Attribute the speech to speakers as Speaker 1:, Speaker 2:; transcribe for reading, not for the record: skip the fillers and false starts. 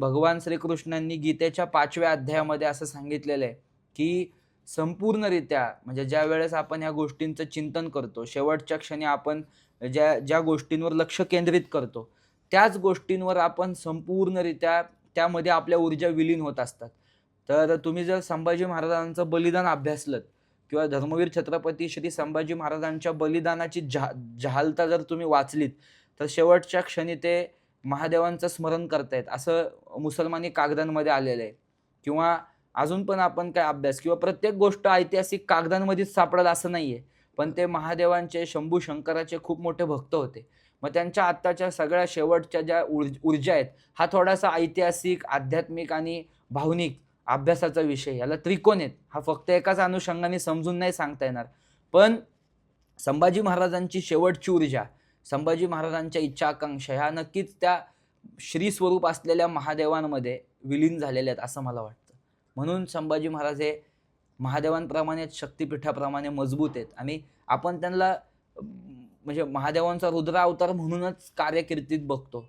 Speaker 1: भगवान श्रीकृष्णांनी गीतेच्या 5व्या अध्यायामध्ये असं सांगितलेलं आहे, की संपूर्णरित्या म्हणजे ज्यावेळेस आपण ह्या गोष्टींचं चिंतन करतो, शेवटच्या क्षणी आपण ज्या ज्या गोष्टींवर लक्ष केंद्रित करतो, त्याच गोष्टींवर आपण संपूर्णरित्या त्यामध्ये आपल्या ऊर्जा विलीन होत असतात. तर तुम्ही जर संभाजी महाराजांचं बलिदान अभ्यासलत किंवा धर्मवीर छत्रपती श्री संभाजी महाराजांच्या बलिदानाची जहालता जर तुम्ही वाचलीत, तर शेवटच्या क्षणी ते महादेवांचं स्मरण करतायत असं मुसलमानी कागदांमध्ये आलेलं आहे. किंवा अजून पण आपण काय अभ्यास किंवा प्रत्येक गोष्ट ऐतिहासिक कागदांमध्येच सापडेल असं नाहीये. पण ते महादेवांचे, शंभू शंकराचे खूप मोठे भक्त होते. मग त्यांच्या आत्ताच्या सगळ्या शेवटच्या ज्या ऊर्जा आहेत, हा थोडासा ऐतिहासिक, आध्यात्मिक आणि भावनिक अभ्यासाचा विषय. याला त्रिकोण आहेत. हा फक्त एकाच अनुषंगाने समजून नाही सांगता येणार. पण संभाजी महाराजांची शेवटची ऊर्जा, संभाजी महाराजांच्या इच्छा आकांक्षा ह्या नक्कीच त्या श्री स्वरूप असलेल्या महादेवांमध्ये विलीन झालेल्या आहेत असं मला वाटतं. म्हणून संभाजी महाराज हे महादेवांप्रमाणेच शक्तिपीठाप्रमाणे मजबूत आहेत आणि आपण त्यांना म्हणजे महादेवांचा रुद्र अवतार म्हणूनच कार्यकिर्दीत बघतो.